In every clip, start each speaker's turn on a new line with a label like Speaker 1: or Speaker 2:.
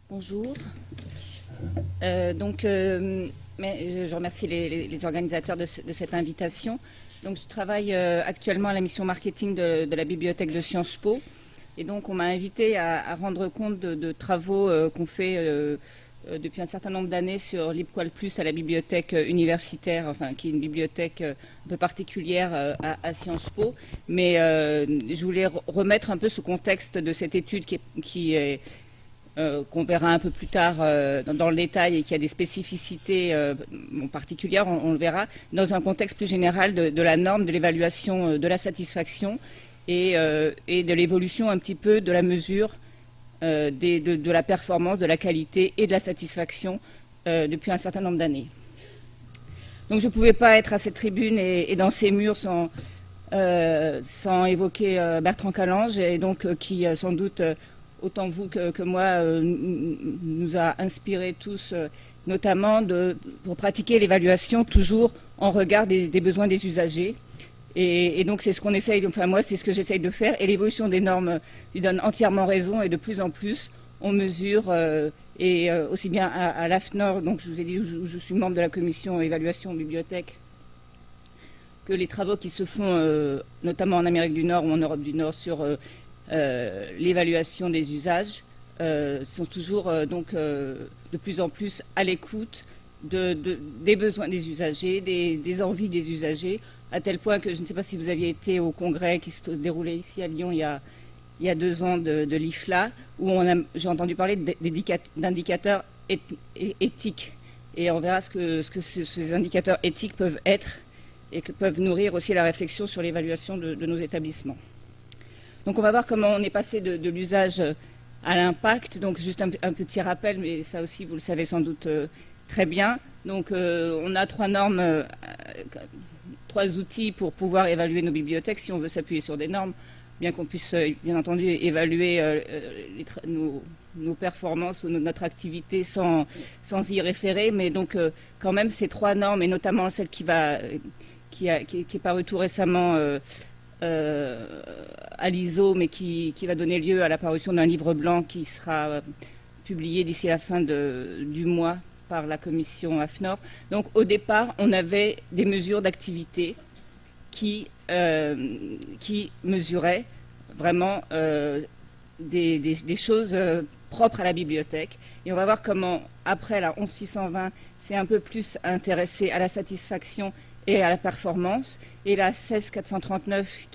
Speaker 1: Bonjour. Je remercie les organisateurs de cette invitation. Donc, je travaille actuellement à la mission marketing de la bibliothèque de Sciences Po. Et donc, on m'a invité à rendre compte de travaux qu'on fait depuis un certain nombre d'années sur LibQual Plus à la bibliothèque universitaire, enfin, qui est une bibliothèque un peu particulière à Sciences Po. Mais je voulais remettre un peu ce contexte de cette étude qui est qu'on verra un peu plus tard dans le détail et qui a des spécificités particulières, on le verra, dans un contexte plus général de la norme, de l'évaluation de la satisfaction et de l'évolution un petit peu de la mesure de la performance, de la qualité et de la satisfaction depuis un certain nombre d'années. Donc je ne pouvais pas être à cette tribune et dans ces murs sans évoquer Bertrand Calange, et donc qui sans doute autant vous que moi, nous a inspiré tous, notamment pour pratiquer l'évaluation toujours en regard des besoins des usagers. Et donc c'est ce qu'on essaye, enfin moi c'est ce que j'essaye de faire, et l'évolution des normes lui donne entièrement raison, et de plus en plus on mesure, aussi bien à l'AFNOR, donc je vous ai dit je suis membre de la commission évaluation bibliothèque, que les travaux qui se font notamment en Amérique du Nord ou en Europe du Nord sur l'évaluation des usages sont toujours de plus en plus à l'écoute des besoins des usagers, des envies des usagers, à tel point que je ne sais pas si vous aviez été au congrès qui se déroulait ici à Lyon il y a 2 ans de l'IFLA, où j'ai entendu parler d'indicateurs éthiques. Et on verra ce que ces indicateurs éthiques peuvent être et que peuvent nourrir aussi la réflexion sur l'évaluation de nos établissements. Donc on va voir comment on est passé de l'usage à l'impact. Donc juste un petit rappel, mais ça aussi vous le savez sans doute très bien. Donc on a 3 normes, 3 outils pour pouvoir évaluer nos bibliothèques si on veut s'appuyer sur des normes, bien qu'on puisse bien entendu évaluer nos performances ou notre activité sans y référer. Mais donc quand même ces 3 normes, et notamment celle qui est parue tout récemment à l'ISO, mais qui va donner lieu à la parution d'un livre blanc qui sera publié d'ici la fin du mois par la commission AFNOR. Donc au départ, on avait des mesures d'activité qui mesuraient vraiment des choses propres à la bibliothèque. Et on va voir comment, après la 11620, c'est un peu plus intéressé à la satisfaction et à la performance, et la 16439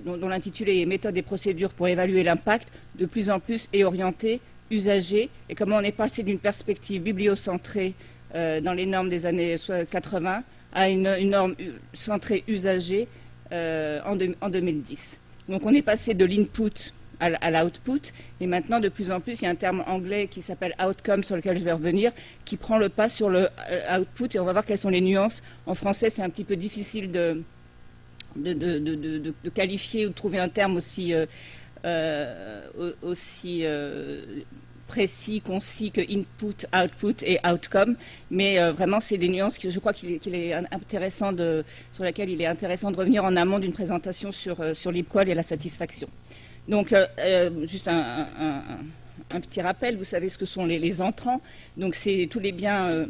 Speaker 1: dont l'intitulé est méthode et procédures pour évaluer l'impact, de plus en plus est orienté usager, et comment on est passé d'une perspective bibliocentrée dans les normes des années 80 à une norme centrée usager en 2010. Donc on est passé de l'input à l'output, et maintenant de plus en plus il y a un terme anglais qui s'appelle outcome, sur lequel je vais revenir, qui prend le pas sur le output, et on va voir quelles sont les nuances. En français c'est un petit peu difficile de qualifier ou de trouver un terme aussi précis, concis que input, output et outcome, mais vraiment c'est des nuances que je crois qu'il est intéressant sur lesquelles il est intéressant de revenir en amont d'une présentation sur LibQual et la satisfaction. Donc, juste un petit rappel, vous savez ce que sont les entrants. Donc, c'est tous les biens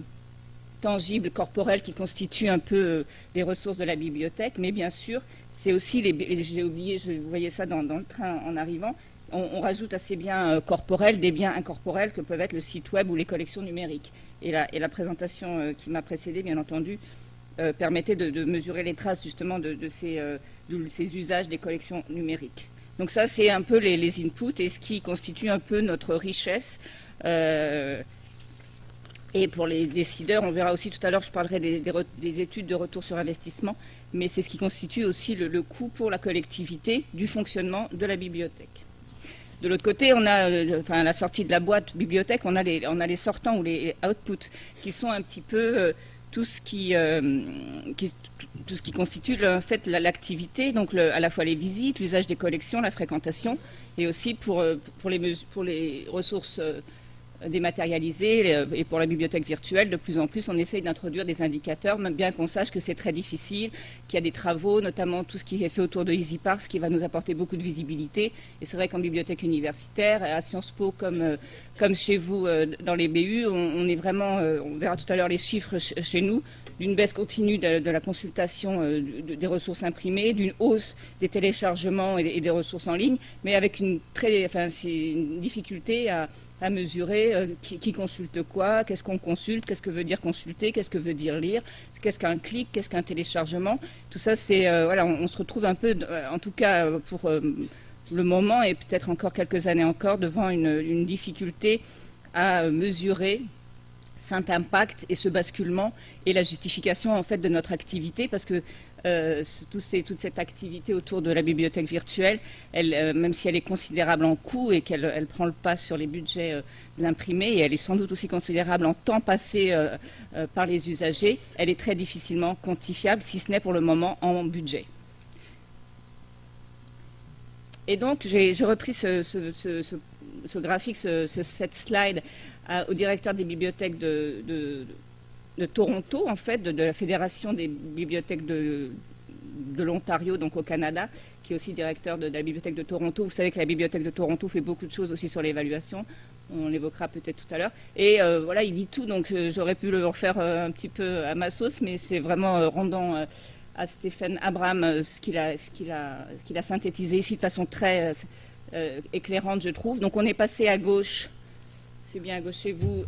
Speaker 1: tangibles, corporels, qui constituent un peu les ressources de la bibliothèque. Mais bien sûr, c'est aussi j'ai oublié, vous voyez ça dans le train en arrivant, on rajoute à ces biens corporels des biens incorporels que peuvent être le site web ou les collections numériques. Et la présentation qui m'a précédée, bien entendu, permettait de mesurer les traces justement de ces usages des collections numériques. Donc ça, c'est un peu les inputs et ce qui constitue un peu notre richesse. Et pour les décideurs, on verra aussi tout à l'heure, je parlerai des études de retour sur investissement, mais c'est ce qui constitue aussi le coût pour la collectivité du fonctionnement de la bibliothèque. De l'autre côté, on a, à la sortie de la boîte bibliothèque, on a les sortants ou les outputs, qui sont un petit peu tout ce qui constitue en fait l'activité, donc à la fois les visites, l'usage des collections, la fréquentation, et aussi pour les ressources dématérialisée, et pour la bibliothèque virtuelle, de plus en plus, on essaye d'introduire des indicateurs, même bien qu'on sache que c'est très difficile, qu'il y a des travaux, notamment tout ce qui est fait autour de EasyParse, qui va nous apporter beaucoup de visibilité. Et c'est vrai qu'en bibliothèque universitaire, à Sciences Po, comme chez vous dans les BU, on est vraiment, on verra tout à l'heure les chiffres chez nous, d'une baisse continue de la consultation des ressources imprimées, d'une hausse des téléchargements et des ressources en ligne, mais avec c'est une difficulté à mesurer qui consulte quoi, qu'est-ce qu'on consulte, qu'est-ce que veut dire consulter, qu'est-ce que veut dire lire, qu'est-ce qu'un clic, qu'est-ce qu'un téléchargement. Tout ça, c'est voilà, on se retrouve un peu, en tout cas pour le moment et peut-être encore quelques années encore, devant une difficulté à mesurer cet impact et ce basculement et la justification en fait de notre activité, parce que toute cette activité autour de la bibliothèque virtuelle, même si elle est considérable en coût et qu'elle prend le pas sur les budgets de l'imprimé, et elle est sans doute aussi considérable en temps passé par les usagers, elle est très difficilement quantifiable, si ce n'est pour le moment en budget. Et donc j'ai repris ce graphique, cette slide au directeur des bibliothèques de Toronto, en fait, de la Fédération des bibliothèques de l'Ontario, donc au Canada, qui est aussi directeur de la bibliothèque de Toronto. Vous savez que la bibliothèque de Toronto fait beaucoup de choses aussi sur l'évaluation. On l'évoquera peut-être tout à l'heure. Et voilà, il dit tout, donc j'aurais pu le refaire un petit peu à ma sauce, mais c'est vraiment rendant à Stéphane Abraham ce qu'il a synthétisé ici de façon très éclairante, je trouve. Donc on est passé à gauche, c'est bien à gauche chez vous,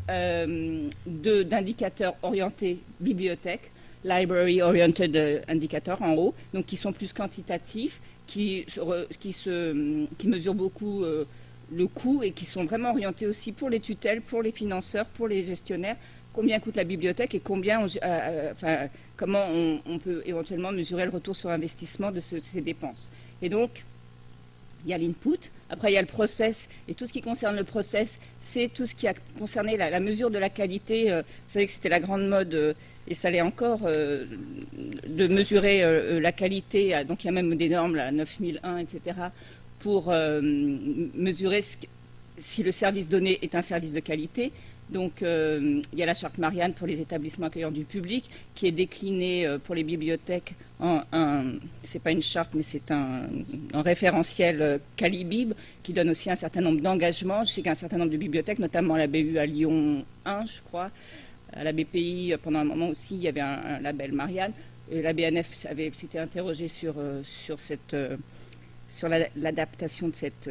Speaker 1: d'indicateurs orientés bibliothèque, Library Oriented Indicators en haut, donc qui sont plus quantitatifs, qui mesurent beaucoup le coût et qui sont vraiment orientés aussi pour les tutelles, pour les financeurs, pour les gestionnaires, combien coûte la bibliothèque et comment on peut éventuellement mesurer le retour sur investissement de ces dépenses. Et donc, il y a l'input, après il y a le process, et tout ce qui concerne le process, c'est tout ce qui a concerné la mesure de la qualité. Vous savez que c'était la grande mode, et ça l'est encore, de mesurer la qualité. Donc il y a même des normes, là, 9001, etc., pour mesurer si le service donné est un service de qualité. Donc il y a la charte Marianne pour les établissements accueillants du public, qui est déclinée pour les bibliothèques c'est pas une charte, mais c'est un référentiel Calibib, qui donne aussi un certain nombre d'engagements. Je sais qu'un certain nombre de bibliothèques, notamment la BU à Lyon 1, je crois, à la BPI, pendant un moment aussi, il y avait un label Marianne. Et la BNF s'était interrogée sur l'adaptation de cette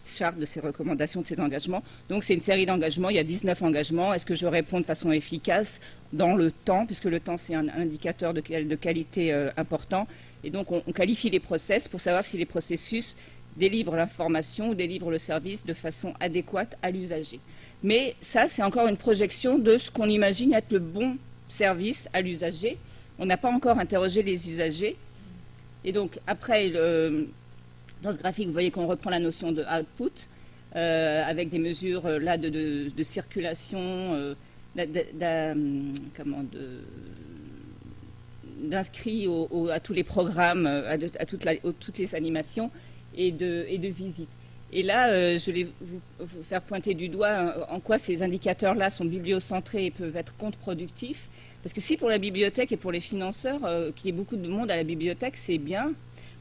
Speaker 1: charte, de ces recommandations, de ces engagements. Donc c'est une série d'engagements, il y a 19 engagements. Est-ce que je réponds de façon efficace dans le temps, puisque le temps c'est un indicateur de qualité important. Et donc on qualifie les process pour savoir si les processus délivrent l'information ou délivrent le service de façon adéquate à l'usager. Mais ça, c'est encore une projection de ce qu'on imagine être le bon service à l'usager. On n'a pas encore interrogé les usagers. Et donc après, dans ce graphique, vous voyez qu'on reprend la notion de output, avec des mesures là de circulation, d'inscrits à tous les programmes, à toutes les animations et de visites. Et là, je vais vous faire pointer du doigt en quoi ces indicateurs-là sont bibliocentrés et peuvent être contre-productifs. Parce que si pour la bibliothèque et pour les financeurs, qu'il y ait beaucoup de monde à la bibliothèque, c'est bien.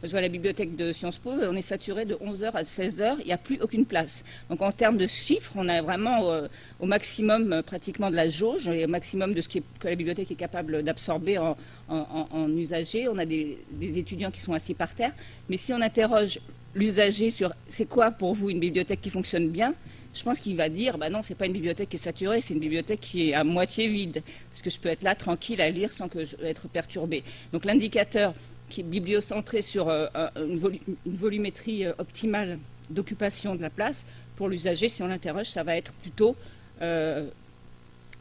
Speaker 1: Je vois à la bibliothèque de Sciences Po, on est saturé de 11h à 16h, il n'y a plus aucune place. Donc en termes de chiffres, on a vraiment au maximum pratiquement de la jauge, et au maximum de ce que la bibliothèque est capable d'absorber en usagers. On a des étudiants qui sont assis par terre. Mais si on interroge l'usager sur c'est quoi pour vous une bibliothèque qui fonctionne bien, je pense qu'il va dire bah non, c'est pas une bibliothèque qui est saturée, c'est une bibliothèque qui est à moitié vide, parce que je peux être là tranquille à lire sans être perturbé. Donc l'indicateur qui est bibliocentré sur une volumétrie optimale d'occupation de la place, pour l'usager, si on l'interroge, ça va être plutôt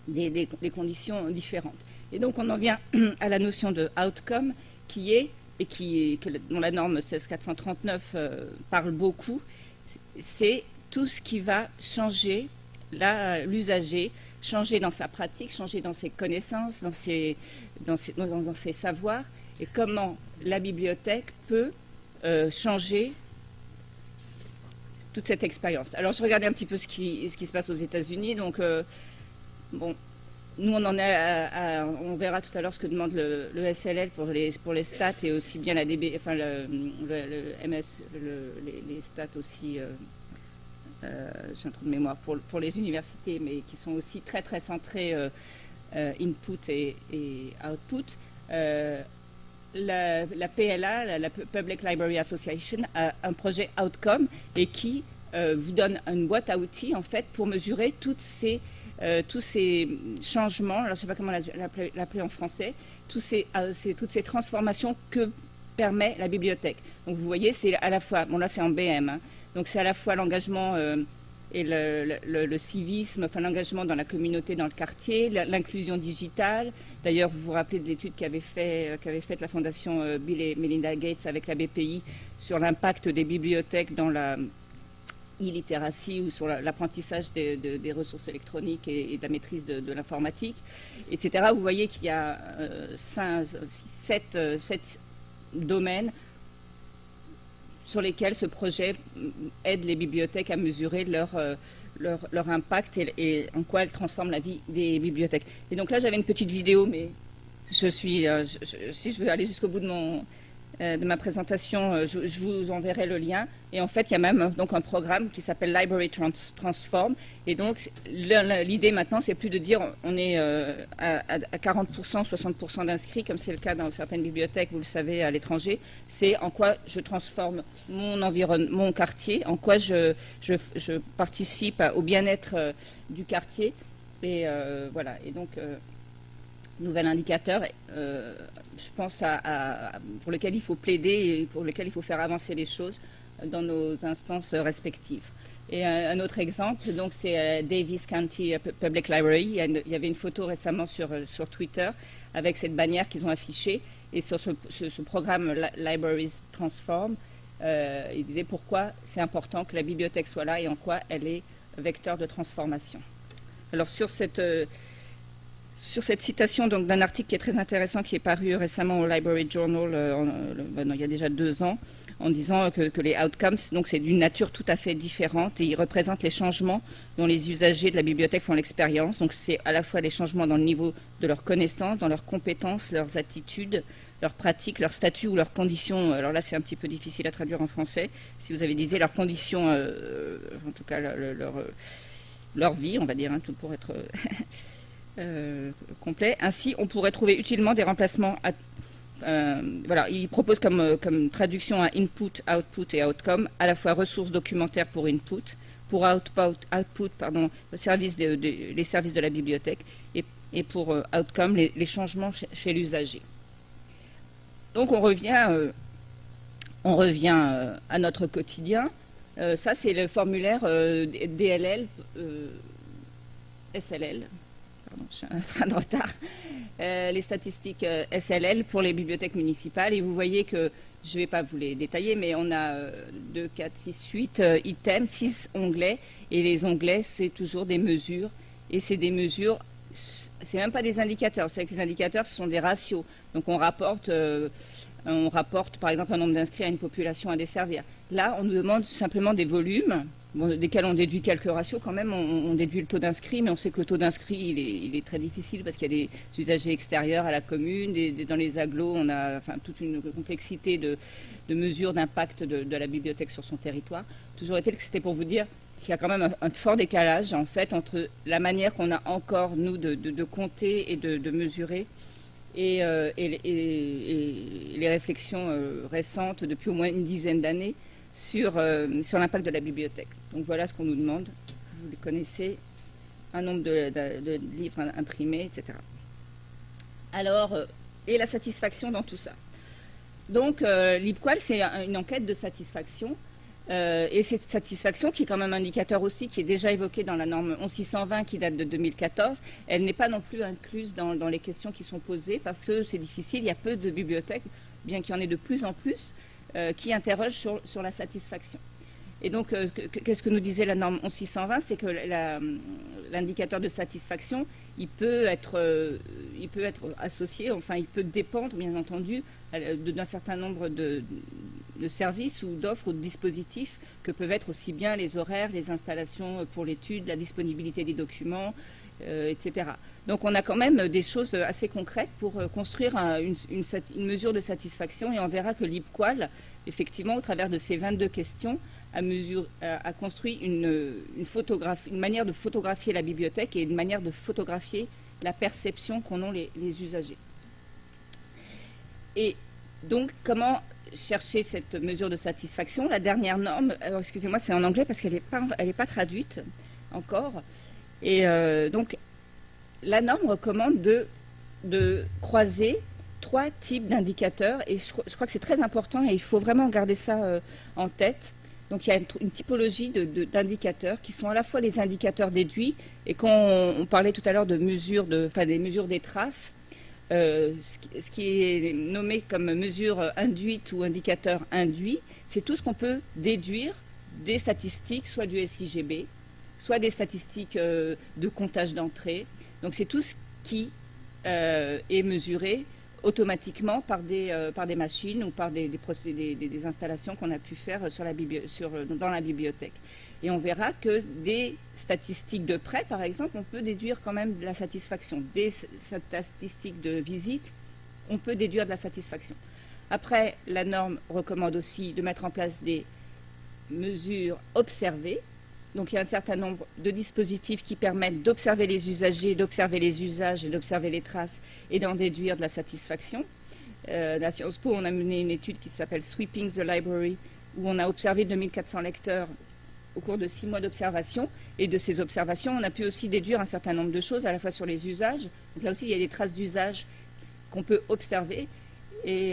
Speaker 1: des conditions différentes. Et donc on en vient à la notion de outcome, dont la norme 16439 parle beaucoup. C'est tout ce qui va changer l'usager, changer dans sa pratique, changer dans ses connaissances, dans ses savoirs, et comment la bibliothèque peut changer toute cette expérience. Alors je regardais un petit peu ce qui se passe aux États-Unis. Donc bon, nous on en est on verra tout à l'heure ce que demande le SLL pour les stats et aussi bien la DB, enfin le MS, les stats aussi. J'ai un trou de mémoire pour les universités, mais qui sont aussi très très centrés input et output. La PLA, la Public Library Association, a un projet Outcome et qui vous donne une boîte à outils en fait pour mesurer tous ces changements. Alors je ne sais pas comment l'appeler en français. Toutes ces transformations que permet la bibliothèque. Donc vous voyez, c'est à la fois, bon là c'est en BM, hein, donc c'est à la fois l'engagement et le civisme, enfin l'engagement dans la communauté, dans le quartier, l'inclusion digitale. D'ailleurs, vous vous rappelez de l'étude qu'avait faite la fondation Bill et Melinda Gates avec la BPI sur l'impact des bibliothèques dans la e-littératie ou sur l'apprentissage des ressources électroniques et de la maîtrise de l'informatique, etc. Vous voyez qu'il y a 7 domaines sur lesquels ce projet aide les bibliothèques à mesurer leur impact et en quoi elles transforment la vie des bibliothèques. Et donc là, j'avais une petite vidéo, mais si je veux aller jusqu'au bout de ma présentation, je vous enverrai le lien. Et en fait, il y a même donc un programme qui s'appelle Library Transform. Et donc, l'idée maintenant, c'est plus de dire on est à 40%, 60% d'inscrits, comme c'est le cas dans certaines bibliothèques, vous le savez, à l'étranger. C'est en quoi je transforme mon environnement, mon quartier, en quoi je participe au bien-être du quartier. Et voilà. Et donc, nouvel indicateur, je pense, pour lequel il faut plaider et pour lequel il faut faire avancer les choses dans nos instances respectives. Et un autre exemple, donc c'est Davis County Public Library. Il y avait une photo récemment sur Twitter avec cette bannière qu'ils ont affichée. Et sur ce programme Libraries Transform, il disait pourquoi c'est important que la bibliothèque soit là et en quoi elle est vecteur de transformation. Alors sur cette citation d'un article qui est très intéressant, qui est paru récemment au Library Journal, il y a déjà 2 ans, en disant que les outcomes, donc c'est d'une nature tout à fait différente et ils représentent les changements dont les usagers de la bibliothèque font l'expérience. Donc c'est à la fois les changements dans le niveau de leurs connaissances, dans leurs compétences, leurs attitudes, leurs pratiques, leurs statuts ou leurs conditions. Alors là, c'est un petit peu difficile à traduire en français. Si vous avez dit leurs conditions, en tout cas leur vie, on va dire, hein, tout pour être complet. Ainsi, on pourrait trouver utilement des remplacements. Voilà, il propose comme traduction un input, output et outcome, à la fois ressources documentaires pour input, pour output, pardon, les services de la bibliothèque, et pour outcome, les changements chez l'usager. Donc on revient à notre quotidien. Ça, c'est le formulaire DLL, SLL. Pardon, je suis en train de retard. Les statistiques SLL pour les bibliothèques municipales. Et vous voyez que, je ne vais pas vous les détailler, mais on a 2, 4, 6, 8 items, 6 onglets. Et les onglets, c'est toujours des mesures. Et c'est des mesures, c'est même pas des indicateurs. C'est que les indicateurs, ce sont des ratios. Donc on rapporte par exemple un nombre d'inscrits à une population à desservir. Là, on nous demande simplement des volumes, desquels on déduit quelques ratios quand même. On déduit le taux d'inscrits, mais on sait que le taux d'inscrits, il est très difficile parce qu'il y a des usagers extérieurs à la commune. Dans les agglos, on a toute une complexité de mesures d'impact de la bibliothèque sur son territoire. Toujours est-il que c'était pour vous dire qu'il y a quand même un fort décalage en fait entre la manière qu'on a encore, nous, de compter et de mesurer et les réflexions récentes depuis au moins une dizaine d'années sur l'impact de la bibliothèque. Donc voilà ce qu'on nous demande. Vous les connaissez, un nombre de livres imprimés, etc. Alors, et la satisfaction dans tout ça. Donc, LibQual, c'est une enquête de satisfaction. Et cette satisfaction, qui est quand même un indicateur aussi, qui est déjà évoqué dans la norme 11620 qui date de 2014, elle n'est pas non plus incluse dans les questions qui sont posées parce que c'est difficile, il y a peu de bibliothèques, bien qu'il y en ait de plus en plus, qui interrogent sur la satisfaction. Et donc, qu'est-ce que nous disait la norme 11620? C'est que l'indicateur de satisfaction, il peut être associé, enfin, il peut dépendre, bien entendu, d'un certain nombre services ou d'offres ou de dispositifs que peuvent être aussi bien les horaires, les installations pour l'étude, la disponibilité des documents, etc. Donc on a quand même des choses assez concrètes pour construire une mesure de satisfaction, et on verra que l'IPQual, effectivement, au travers de ces 22 questions, a construit une manière de photographier la bibliothèque et une manière de photographier la perception qu'en ont les usagers. Et donc, comment chercher cette mesure de satisfaction? La dernière norme, alors excusez-moi, c'est en anglais parce qu'elle n'est pas traduite encore. Et donc, la norme recommande de croiser 3 types d'indicateurs, et je crois que c'est très important et il faut vraiment garder ça en tête. Donc il y a une typologie d'indicateurs qui sont à la fois les indicateurs déduits, et quand on parlait tout à l'heure de mesures, des mesures des traces, ce qui est nommé comme mesure induite ou indicateur induit, c'est tout ce qu'on peut déduire des statistiques, soit du SIGB, soit des statistiques de comptage d'entrée. Donc c'est tout ce qui est mesuré automatiquement par des machines ou par des installations qu'on a pu faire dans la bibliothèque. Et on verra que des statistiques de prêt, par exemple, on peut déduire quand même de la satisfaction. Des statistiques de visite, on peut déduire de la satisfaction. Après, la norme recommande aussi de mettre en place des mesures observées. Donc il y a un certain nombre de dispositifs qui permettent d'observer les usagers, d'observer les usages et d'observer les traces et d'en déduire de la satisfaction. À Sciences Po, on a mené une étude qui s'appelle Sweeping the Library, où on a observé 2400 lecteurs au cours de 6 mois d'observation. Et de ces observations, on a pu aussi déduire un certain nombre de choses, à la fois sur les usages. Donc là aussi, il y a des traces d'usage qu'on peut observer. Et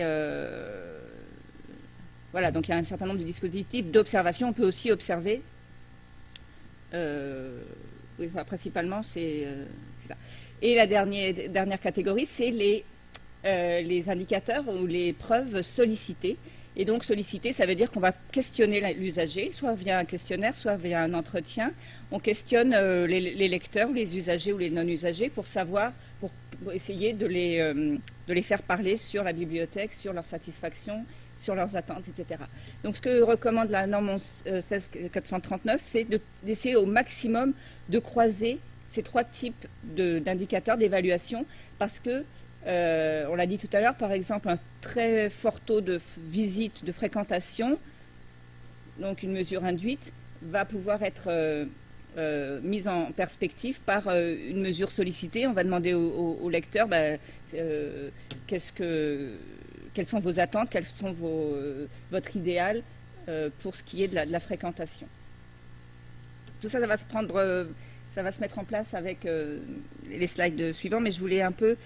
Speaker 1: voilà, donc il y a un certain nombre de dispositifs d'observation. On peut aussi observer. Oui, enfin, principalement, c'est ça. Et la dernière catégorie, c'est les indicateurs ou les preuves sollicitées. Et donc solliciter, ça veut dire qu'on va questionner l'usager, soit via un questionnaire, soit via un entretien. On questionne les lecteurs, les usagers ou les non-usagers pour essayer de les faire parler sur la bibliothèque, sur leur satisfaction, sur leurs attentes, etc. Donc ce que recommande la norme 16439, c'est d'essayer au maximum de croiser ces 3 types d'indicateurs d'évaluation, parce que, on l'a dit tout à l'heure, par exemple, un très fort taux de visite, de fréquentation, donc une mesure induite, va pouvoir être mise en perspective par une mesure sollicitée. On va demander au lecteur quelles sont vos attentes, quels sont votre idéal pour ce qui est de la fréquentation. Tout ça, ça va se mettre en place avec les slides suivants, mais je voulais un peu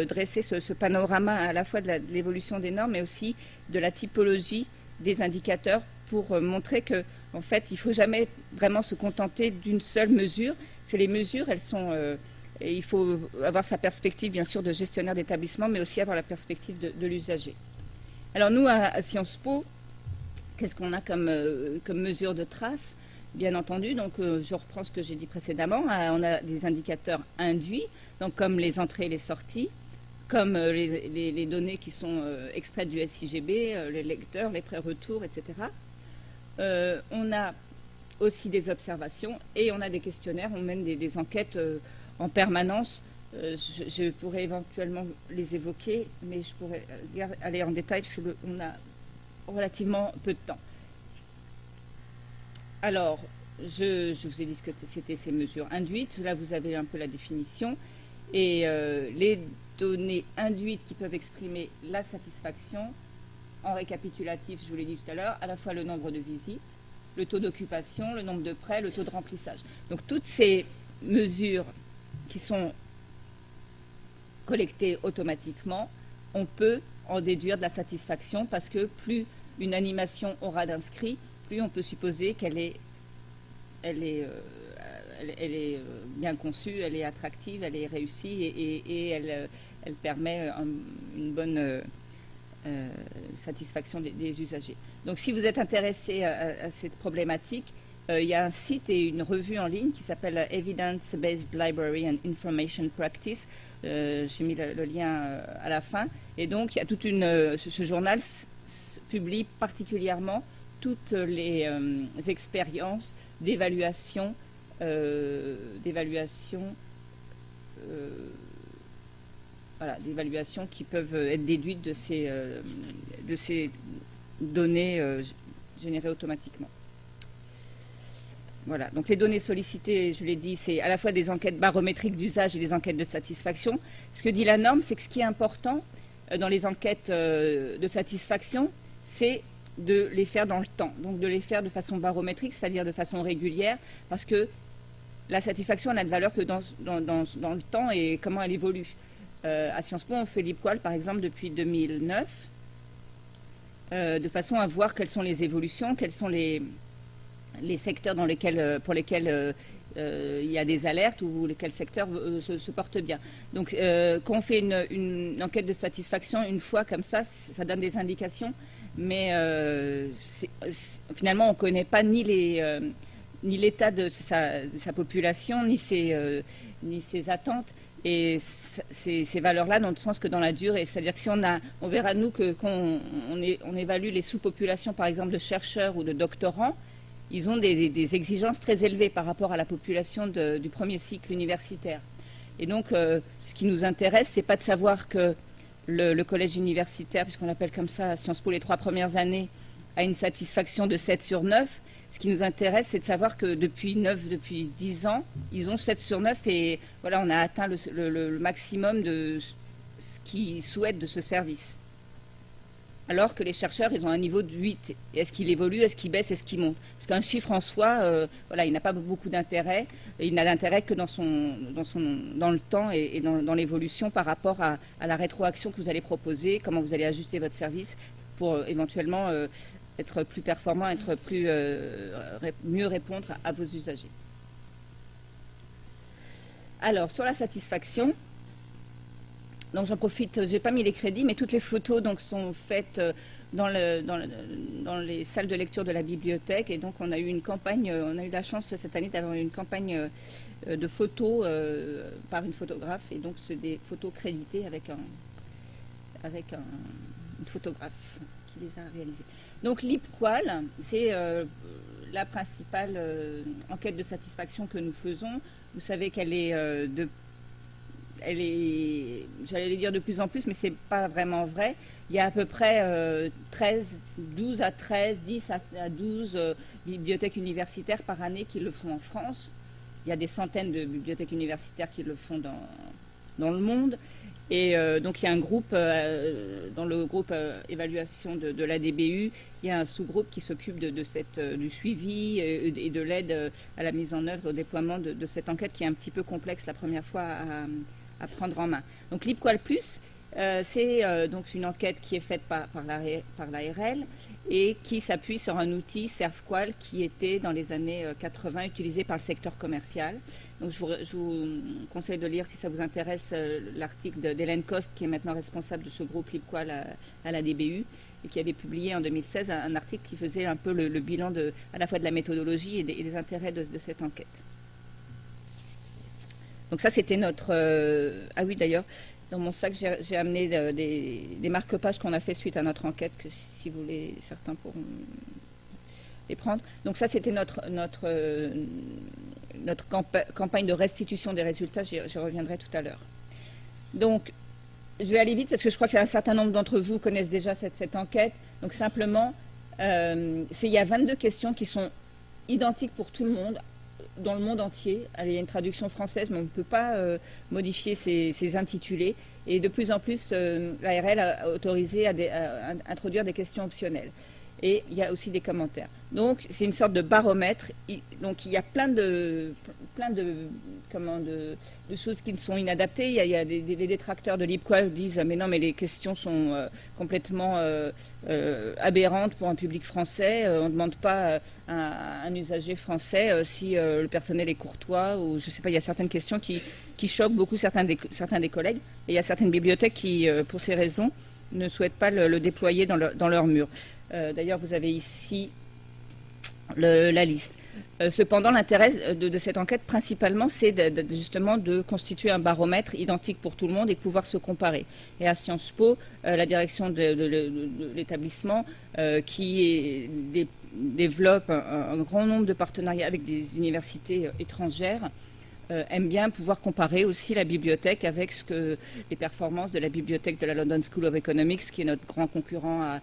Speaker 1: dresser ce panorama à la fois de l'évolution des normes, mais aussi de la typologie des indicateurs pour montrer que, en fait, il ne faut jamais vraiment se contenter d'une seule mesure. C'est les mesures, elles sont... et il faut avoir sa perspective, bien sûr, de gestionnaire d'établissement, mais aussi avoir la perspective de l'usager. Alors nous, à Sciences Po, qu'est-ce qu'on a comme mesure de trace? Bien entendu, donc je reprends ce que j'ai dit précédemment, on a des indicateurs induits, donc comme les entrées et les sorties, comme les données qui sont extraites du SIGB, les lecteurs, les pré-retours, etc. On a aussi des observations et on a des questionnaires, on mène des enquêtes en permanence. Je pourrais éventuellement les évoquer, mais je pourrais aller en détail parce qu'on a relativement peu de temps. Alors, je vous ai dit que c'était ces mesures induites. Là, vous avez un peu la définition. Et les données induites qui peuvent exprimer la satisfaction, en récapitulatif, je vous l'ai dit tout à l'heure, à la fois le nombre de visites, le taux d'occupation, le nombre de prêts, le taux de remplissage. Donc, toutes ces mesures qui sont collectées automatiquement, on peut en déduire de la satisfaction, parce que plus une animation aura d'inscrits, plus on peut supposer qu'elle est bien conçue, elle est attractive, elle est réussie et elle permet une bonne satisfaction des usagers. Donc si vous êtes intéressé à cette problématique, il y a un site et une revue en ligne qui s'appelle Evidence-Based Library and Information Practice. J'ai mis le lien à la fin. Et donc il y a toute ce journal publie particulièrement toutes les expériences d'évaluation qui peuvent être déduites de ces données générées automatiquement. Voilà, donc les données sollicitées, je l'ai dit, c'est à la fois des enquêtes barométriques d'usage et des enquêtes de satisfaction. Ce que dit la norme, c'est que ce qui est important dans les enquêtes de satisfaction, c'est de les faire dans le temps, donc de les faire de façon barométrique, c'est-à-dire de façon régulière, parce que la satisfaction n'a de valeur que dans le temps et comment elle évolue. À Sciences Po, on fait l'IPQUAL, par exemple, depuis 2009, de façon à voir quelles sont les évolutions, quels sont les secteurs pour lesquels il y a des alertes ou lesquels secteurs se portent bien. Donc, quand on fait une enquête de satisfaction une fois comme ça donne des indications, mais finalement, on ne connaît pas ni l'état de sa population, ni ses attentes. Et ces valeurs-là n'ont de sens que dans la durée. C'est-à-dire que si on verra, nous, qu'on évalue les sous-populations, par exemple, de chercheurs ou de doctorants, ils ont des exigences très élevées par rapport à la population du premier cycle universitaire. Et donc, ce qui nous intéresse, c'est pas de savoir que le collège universitaire, puisqu'on l'appelle comme ça, Sciences Po, les 3 premières années, a une satisfaction de 7 sur 9. Ce qui nous intéresse, c'est de savoir que depuis 10 ans, ils ont 7 sur 9 et voilà, on a atteint le maximum de ce qu'ils souhaitent de ce service. Alors que les chercheurs, ils ont un niveau de 8. Est-ce qu'il évolue, est-ce qu'il baisse, est-ce qu'il monte? Parce qu'un chiffre en soi, voilà, il n'a pas beaucoup d'intérêt. Il n'a d'intérêt que dans le temps et dans l'évolution par rapport à la rétroaction que vous allez proposer, comment vous allez ajuster votre service pour éventuellement être plus performant, mieux répondre à vos usagers. Alors, sur la satisfaction, donc j'en profite, j'ai pas mis les crédits, mais toutes les photos donc sont faites dans les salles de lecture de la bibliothèque, et donc on a eu une campagne, on a eu la chance cette année d'avoir une campagne de photos par une photographe, et donc c'est des photos créditées avec une photographe qui les a réalisées. Donc l'IPQUAL, c'est la principale enquête de satisfaction que nous faisons. Vous savez qu'elle est j'allais dire de plus en plus, mais c'est pas vraiment vrai. Il y a à peu près 12 à 13, 10 à 12 bibliothèques universitaires par année qui le font en France. Il y a des centaines de bibliothèques universitaires qui le font dans le monde. Et donc il y a un groupe, dans le groupe évaluation de l'ADBU, il y a un sous-groupe qui s'occupe du suivi et de l'aide à la mise en œuvre, au déploiement de cette enquête qui est un petit peu complexe la première fois à prendre en main. Donc l'IPQUAL+, c'est donc une enquête qui est faite par l'ARL et qui s'appuie sur un outil SERVQUAL qui était dans les années 80 utilisé par le secteur commercial. Donc je vous conseille de lire, si ça vous intéresse, l'article d'Hélène Coste, qui est maintenant responsable de ce groupe LibQual à la DBU, et qui avait publié en 2016 un article qui faisait un peu le bilan à la fois de la méthodologie et des intérêts de cette enquête. Donc ça, c'était notre... ah oui, d'ailleurs, dans mon sac, j'ai amené des marque-pages qu'on a fait suite à notre enquête, que si vous voulez, certains pourront les prendre. Donc ça, c'était notre campagne de restitution des résultats, j'y reviendrai tout à l'heure. Donc, je vais aller vite parce que je crois qu'un certain nombre d'entre vous connaissent déjà cette enquête. Donc simplement, il y a 22 questions qui sont identiques pour tout le monde, dans le monde entier. Il y a une traduction française, mais on ne peut pas modifier ces intitulés. Et de plus en plus, l'ARL a autorisé à introduire des questions optionnelles. Et il y a aussi des commentaires. Donc, c'est une sorte de baromètre. Donc, il y a plein de choses qui sont inadaptées. Il y a des détracteurs de l'IPQUAL qui disent « mais non, mais les questions sont complètement aberrantes pour un public français. On ne demande pas à un usager français si le personnel est courtois. » Ou je ne sais pas, il y a certaines questions qui choquent beaucoup certains des collègues. Et il y a certaines bibliothèques qui, pour ces raisons, ne souhaitent pas le déployer dans leur mur. D'ailleurs, vous avez ici la liste. Cependant, l'intérêt de cette enquête, principalement, c'est justement de constituer un baromètre identique pour tout le monde et de pouvoir se comparer. Et à Sciences Po, la direction de l'établissement, développe un grand nombre de partenariats avec des universités étrangères, aime bien pouvoir comparer aussi la bibliothèque avec les performances de la bibliothèque de la London School of Economics, qui est notre grand concurrent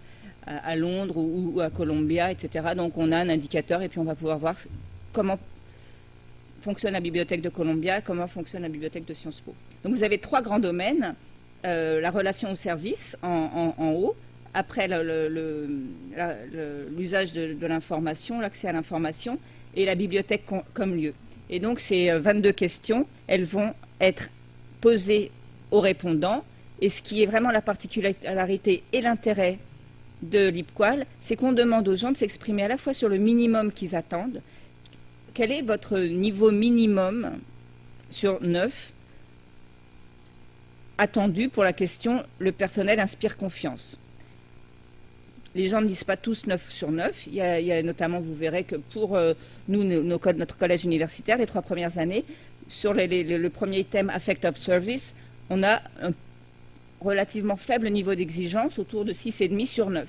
Speaker 1: à Londres ou à Columbia, etc. Donc on a un indicateur et puis on va pouvoir voir comment fonctionne la bibliothèque de Columbia, comment fonctionne la bibliothèque de Sciences Po. Donc vous avez 3 grands domaines, la relation au service en haut, après l'usage de l'information, l'accès à l'information, et la bibliothèque comme lieu. Et donc ces 22 questions, elles vont être posées aux répondants, et ce qui est vraiment la particularité et l'intérêt de l'IPQUAL, c'est qu'on demande aux gens de s'exprimer à la fois sur le minimum qu'ils attendent. Quel est votre niveau minimum sur 9 attendu pour la question « Le personnel inspire confiance ». Les gens ne disent pas tous 9 sur 9. Il y a notamment, vous verrez que pour notre collège universitaire, les 3 premières années, sur le premier thème « Affect of Service », on a un relativement faible niveau d'exigence, autour de 6,5 sur 9.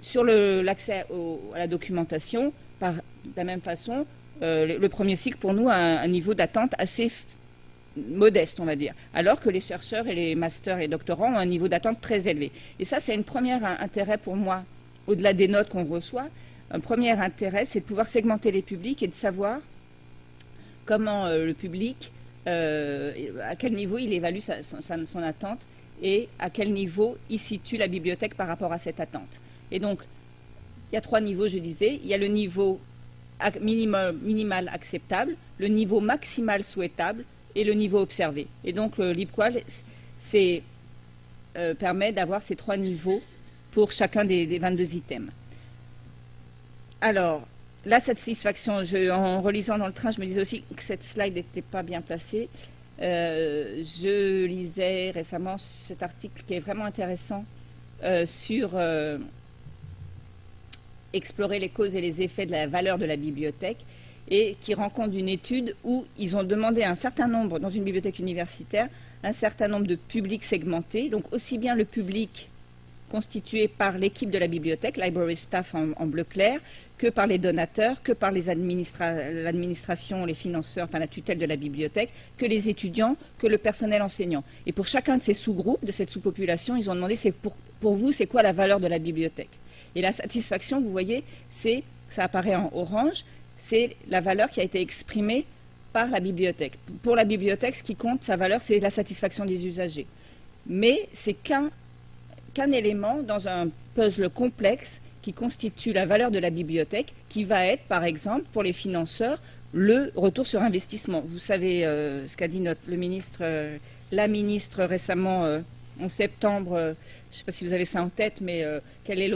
Speaker 1: Sur l'accès à la documentation, de la même façon, le premier cycle, pour nous, a un niveau d'attente assez modeste, on va dire, alors que les chercheurs et les masters et doctorants ont un niveau d'attente très élevé. Et ça, c'est un premier intérêt pour moi, au-delà des notes qu'on reçoit. Un premier intérêt, c'est de pouvoir segmenter les publics et de savoir comment le public, à quel niveau il évalue son attente et à quel niveau il situe la bibliothèque par rapport à cette attente. Et donc, il y a 3 niveaux, je disais. Il y a le niveau minimal acceptable, le niveau maximal souhaitable et le niveau observé. Et donc, l'IPQUAL permet d'avoir ces 3 niveaux pour chacun des 22 items. Alors, la satisfaction, en relisant dans le train, je me disais aussi que cette slide n'était pas bien placée. Je lisais récemment cet article qui est vraiment intéressant sur explorer les causes et les effets de la valeur de la bibliothèque et qui rend compte d'une étude où ils ont demandé à un certain nombre, dans une bibliothèque universitaire, un certain nombre de publics segmentés, donc aussi bien le public constitué par l'équipe de la bibliothèque, library staff en bleu clair, que par les donateurs, que par l'administration, les financeurs, enfin la tutelle de la bibliothèque, que les étudiants, que le personnel enseignant. Et pour chacun de ces sous-groupes, de cette sous-population, ils ont demandé pour vous, c'est quoi la valeur de la bibliothèque? Et la satisfaction, vous voyez, ça apparaît en orange, c'est la valeur qui a été exprimée par la bibliothèque. Pour la bibliothèque, ce qui compte, sa valeur, c'est la satisfaction des usagers. Mais c'est qu'un élément dans un puzzle complexe qui constitue la valeur de la bibliothèque, qui va être, par exemple, pour les financeurs, le retour sur investissement. Vous savez ce qu'a dit la ministre récemment en septembre, je ne sais pas si vous avez ça en tête, mais quelle est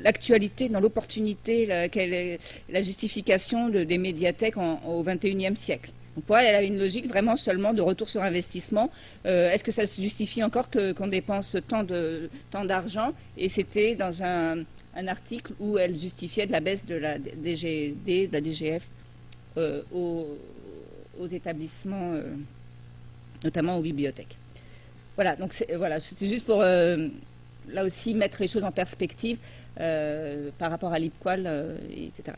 Speaker 1: l'actualité, dans l'opportunité, quelle est la justification des médiathèques au XXIe siècle. Donc pour elle, elle avait une logique vraiment seulement de retour sur investissement. Est-ce que ça se justifie encore qu'on dépense tant d'argent? Et c'était dans un article où elle justifiait de la baisse de la DGD, de la DGF aux établissements, notamment aux bibliothèques. Voilà, donc c'était juste pour là aussi mettre les choses en perspective par rapport à l'IPQUAL, etc.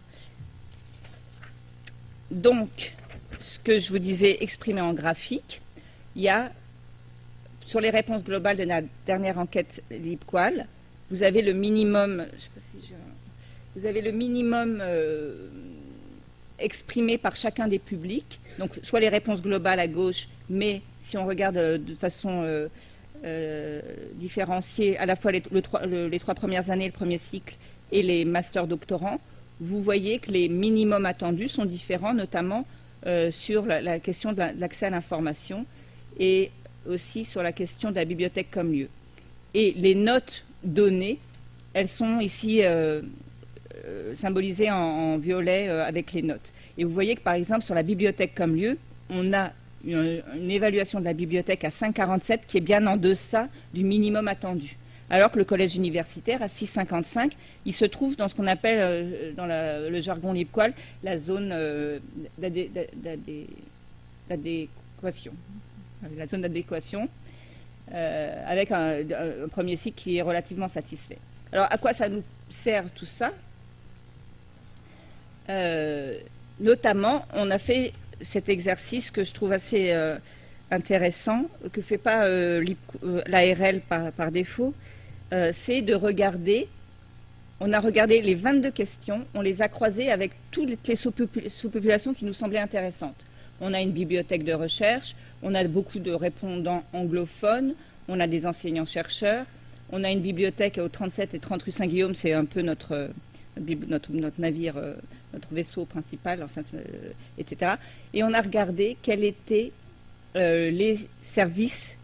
Speaker 1: Donc, ce que je vous disais exprimé en graphique, il y a, sur les réponses globales de la dernière enquête l'IPQUAL, vous avez le minimum, je sais pas si vous avez le minimum exprimé par chacun des publics, donc soit les réponses globales à gauche, mais si on regarde de façon différenciée à la fois les 3 premières années, le premier cycle et les masters doctorants, vous voyez que les minimums attendus sont différents, notamment sur la question de l'accès à l'information et aussi sur la question de la bibliothèque comme lieu. Et les notes données, elles sont ici symbolisées en violet avec les notes. Et vous voyez que par exemple sur la bibliothèque comme lieu, on a une évaluation de la bibliothèque à 5,47 qui est bien en deçà du minimum attendu. alors que le collège universitaire, à 6,55, il se trouve dans ce qu'on appelle, dans le jargon LibQual, la zone d'adéquation. La zone d'adéquation, avec un premier cycle qui est relativement satisfait. Alors, à quoi ça nous sert tout ça? Notamment, on a fait cet exercice que je trouve assez intéressant, que ne fait pas l'ARL par défaut, c'est de regarder, on a regardé les 22 questions, on les a croisées avec toutes les sous-populations qui nous semblaient intéressantes. On a une bibliothèque de recherche, on a beaucoup de répondants anglophones, on a des enseignants-chercheurs, on a une bibliothèque au 37 et 30 rue Saint-Guillaume, c'est un peu notre navire, notre vaisseau principal, enfin, etc. Et on a regardé quels étaient les services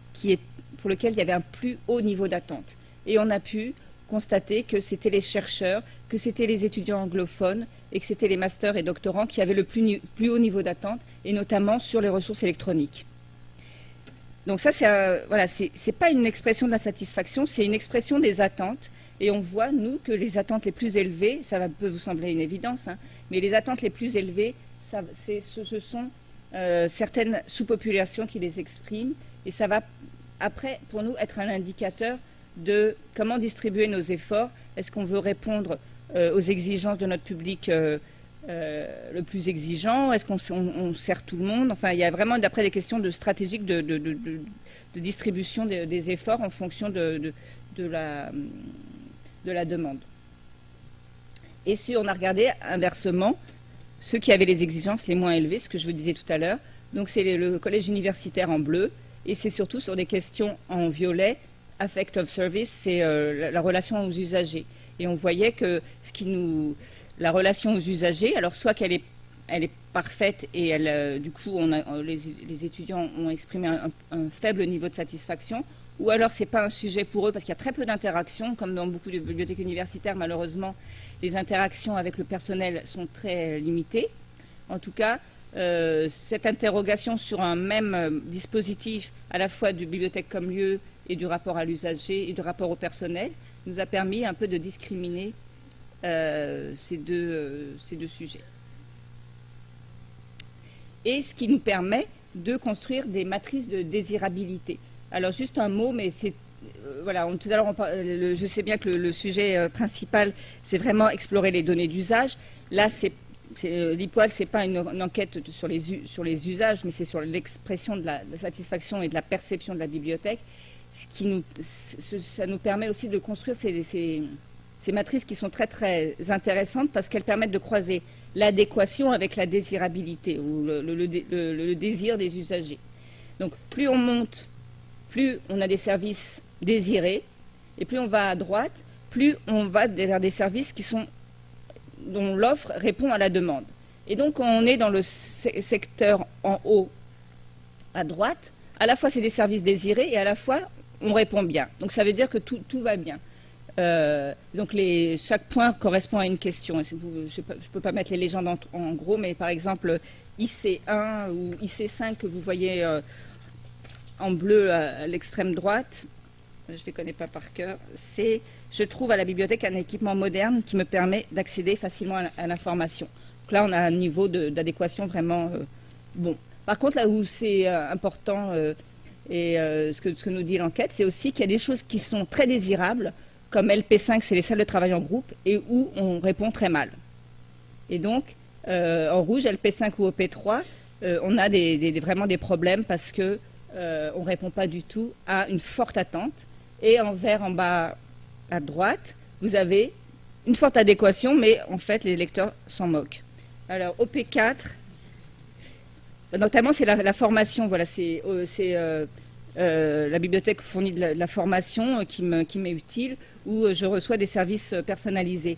Speaker 1: pour lesquels il y avait un plus haut niveau d'attente. Et on a pu constater que c'était les chercheurs, que c'était les étudiants anglophones et que c'était les masters et doctorants qui avaient le plus haut niveau d'attente, et notamment sur les ressources électroniques. Donc ça, c'est pas une expression de la satisfaction, c'est une expression des attentes. Et on voit, nous, que les attentes les plus élevées, ça peut vous sembler une évidence, hein, mais les attentes les plus élevées, ce sont certaines sous-populations qui les expriment, et ça va, après, pour nous, être un indicateur de comment distribuer nos efforts. Est-ce qu'on veut répondre aux exigences de notre public le plus exigeant? Est-ce qu'on sert tout le monde? Enfin, il y a vraiment, d'après des questions stratégiques de distribution des efforts en fonction de la demande. Et si on a regardé inversement ceux qui avaient les exigences les moins élevées, ce que je vous disais tout à l'heure, donc c'est le collège universitaire en bleu, et c'est surtout sur des questions en violet, affect of service, c'est la relation aux usagers. Et on voyait que la relation aux usagers, alors soit qu'elle est parfaite et du coup les étudiants ont exprimé un faible niveau de satisfaction, ou alors ce n'est pas un sujet pour eux parce qu'il y a très peu d'interactions, comme dans beaucoup de bibliothèques universitaires, malheureusement, les interactions avec le personnel sont très limitées. En tout cas, cette interrogation sur un même dispositif, à la fois du bibliothèque comme lieu et du rapport à l'usager et du rapport au personnel, nous a permis un peu de discriminer ces deux sujets. Et ce qui nous permet de construire des matrices de désirabilité. Alors juste un mot, mais c'est voilà, tout à l'heure, je sais bien que le sujet principal, c'est vraiment explorer les données d'usage. Là, l'IPOAL, c'est pas une enquête sur les usages, mais c'est sur l'expression de la satisfaction et de la perception de la bibliothèque. Ça nous permet aussi de construire ces matrices qui sont très très intéressantes parce qu'elles permettent de croiser l'adéquation avec la désirabilité ou le désir des usagers. Donc plus on monte, plus on a des services désirés, et plus on va à droite, plus on va vers des services dont l'offre répond à la demande. Et donc on est dans le secteur en haut à droite, à la fois c'est des services désirés et à la fois on répond bien. Donc ça veut dire que tout va bien. Donc chaque point correspond à une question. Je ne peux pas mettre les légendes en gros, mais par exemple IC1 ou IC5 que vous voyez en bleu à l'extrême droite, je ne les connais pas par cœur, je trouve à la bibliothèque un équipement moderne qui me permet d'accéder facilement à l'information. Donc là, on a un niveau d'adéquation vraiment bon. Par contre, là où c'est important, ce que nous dit l'enquête, c'est aussi qu'il y a des choses qui sont très désirables, comme LP5, c'est les salles de travail en groupe, et où on répond très mal. Et donc, en rouge, LP5 ou OP3, on a vraiment des problèmes parce que on ne répond pas du tout à une forte attente. Et en vert, en bas à droite, vous avez une forte adéquation, mais en fait, les lecteurs s'en moquent. Alors, OP4, notamment, c'est la formation. Voilà, c'est la bibliothèque fournit de la formation qui m'est utile, où je reçois des services personnalisés.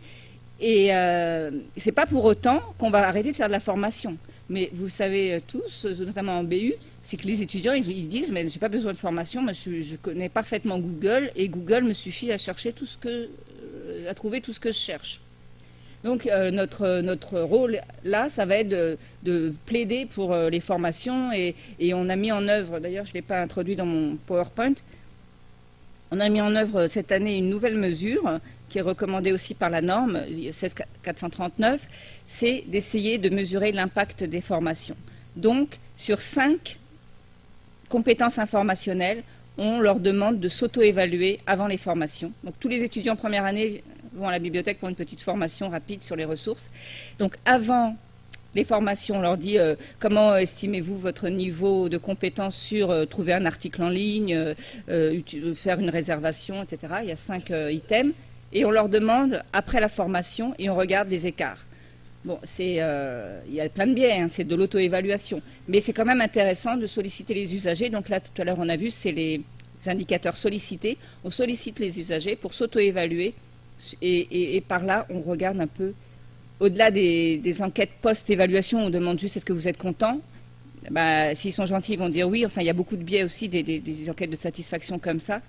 Speaker 1: Et ce n'est pas pour autant qu'on va arrêter de faire de la formation. Mais vous savez tous, notamment en BU, c'est que les étudiants, ils disent « mais je n'ai pas besoin de formation, moi, je connais parfaitement Google, et Google me suffit à chercher à trouver tout ce que je cherche ». Donc notre rôle là, ça va être de plaider pour les formations, et on a mis en œuvre, d'ailleurs je ne l'ai pas introduit dans mon PowerPoint, On a mis en œuvre cette année une nouvelle mesure qui est recommandée aussi par la norme 16439, c'est d'essayer de mesurer l'impact des formations. Donc, sur 5 compétences informationnelles, on leur demande de s'auto-évaluer avant les formations. Donc, tous les étudiants première année vont à la bibliothèque pour une petite formation rapide sur les ressources. Donc, avant les formations, on leur dit comment estimez-vous votre niveau de compétence sur trouver un article en ligne, faire une réservation, etc. Il y a 5 items. Et on leur demande, après la formation, et on regarde les écarts. Bon, il y a plein de biais, hein, c'est de l'auto-évaluation. Mais c'est quand même intéressant de solliciter les usagers. Donc là, tout à l'heure, on a vu, c'est les indicateurs sollicités. On sollicite les usagers pour s'auto-évaluer. Et par là, on regarde un peu. Au-delà des enquêtes post-évaluation, on demande juste est-ce que vous êtes content. Bah, s'ils sont gentils, ils vont dire oui. Enfin, il y a beaucoup de biais aussi, des enquêtes de satisfaction comme ça.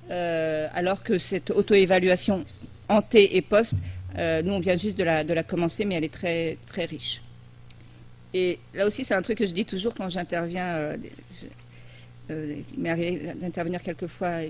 Speaker 1: Alors que cette auto-évaluation ante et post, nous on vient juste de la commencer, mais elle est très, très riche. Et là aussi, c'est un truc que je dis toujours quand j'interviens. Il m'est arrivé d'intervenir quelquefois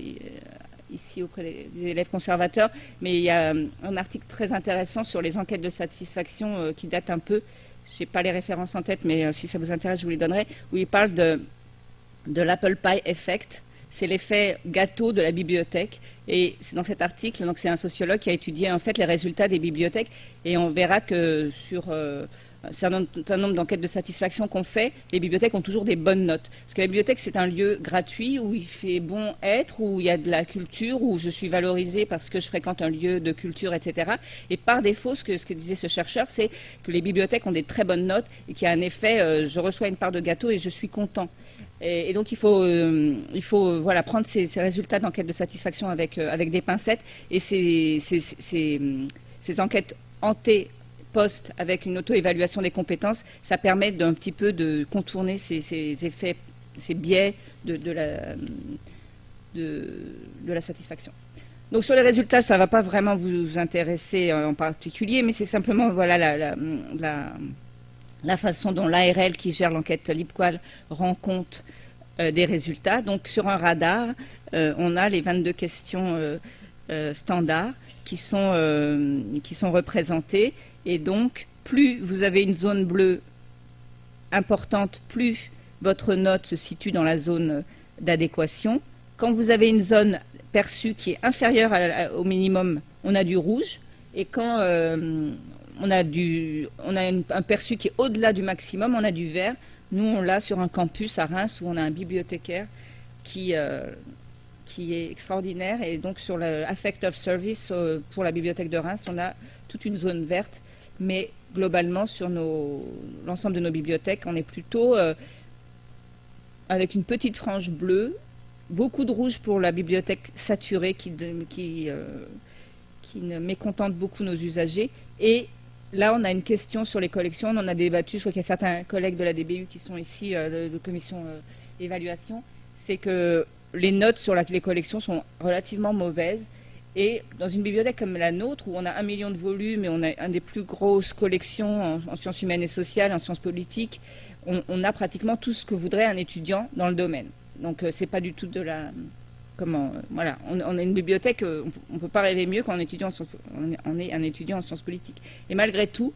Speaker 1: ici auprès des élèves conservateurs, mais il y a un article très intéressant sur les enquêtes de satisfaction qui date un peu. Je n'ai pas les références en tête, mais si ça vous intéresse, je vous les donnerai, où il parle de l'Apple Pie Effect. C'est l'effet gâteau de la bibliothèque. Et c'est dans cet article, donc c'est un sociologue qui a étudié en fait les résultats des bibliothèques. Et on verra que sur un certain nombre d'enquêtes de satisfaction qu'on fait, les bibliothèques ont toujours des bonnes notes. Parce que la bibliothèque, c'est un lieu gratuit où il fait bon être, où il y a de la culture, où je suis valorisée parce que je fréquente un lieu de culture, etc. Et par défaut, ce que disait ce chercheur, c'est que les bibliothèques ont des très bonnes notes et qu'il y a un effet, je reçois une part de gâteau et je suis content. Et donc il faut voilà, prendre ces résultats d'enquête de satisfaction avec des pincettes, et ces enquêtes ante post avec une auto-évaluation des compétences, ça permet d'un petit peu de contourner ces effets, ces biais de la satisfaction. Donc sur les résultats, ça ne va pas vraiment vous intéresser en particulier, mais c'est simplement voilà la façon dont l'ARL qui gère l'enquête LibQual rend compte des résultats. Donc sur un radar, on a les 22 questions standards qui sont représentées. Et donc, plus vous avez une zone bleue importante, plus votre note se situe dans la zone d'adéquation. Quand vous avez une zone perçue qui est inférieure au minimum, on a du rouge. Et quand on a un perçu qui est au-delà du maximum, on a du vert. Nous, on l'a sur un campus à Reims où on a un bibliothécaire qui est extraordinaire. Et donc, sur l'Affect of Service pour la bibliothèque de Reims, on a toute une zone verte. Mais globalement, sur l'ensemble de nos bibliothèques, on est plutôt avec une petite frange bleue, beaucoup de rouge pour la bibliothèque saturée qui mécontente beaucoup nos usagers. Et là, on a une question sur les collections. On en a débattu. Je crois qu'il y a certains collègues de la DBU qui sont ici, de commission évaluation. C'est que les notes sur les collections sont relativement mauvaises. Et dans une bibliothèque comme la nôtre, où on a 1 million de volumes et on a une des plus grosses collections en sciences humaines et sociales, en sciences politiques, on a pratiquement tout ce que voudrait un étudiant dans le domaine. Donc, c'est pas du tout de la... voilà, on a une bibliothèque, on ne peut pas rêver mieux quand on est un étudiant en sciences politiques. Et malgré tout,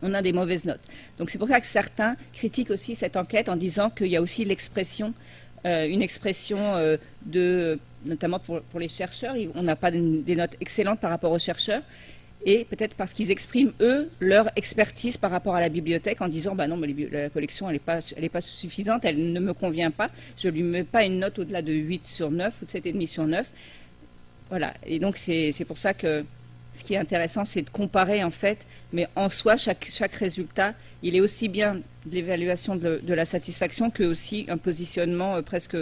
Speaker 1: on a des mauvaises notes. Donc c'est pour ça que certains critiquent aussi cette enquête en disant qu'il y a aussi l'expression, une expression notamment pour les chercheurs, on n'a pas des notes excellentes par rapport aux chercheurs, et peut-être parce qu'ils expriment, eux, leur expertise par rapport à la bibliothèque en disant, bah non, mais la collection, elle n'est pas suffisante, elle ne me convient pas, je ne lui mets pas une note au-delà de 8 sur 9 ou de 7,5 sur 9. Voilà, et donc c'est pour ça que ce qui est intéressant, c'est de comparer, en fait, mais en soi, chaque résultat, il est aussi bien de l'évaluation de la satisfaction que aussi un positionnement presque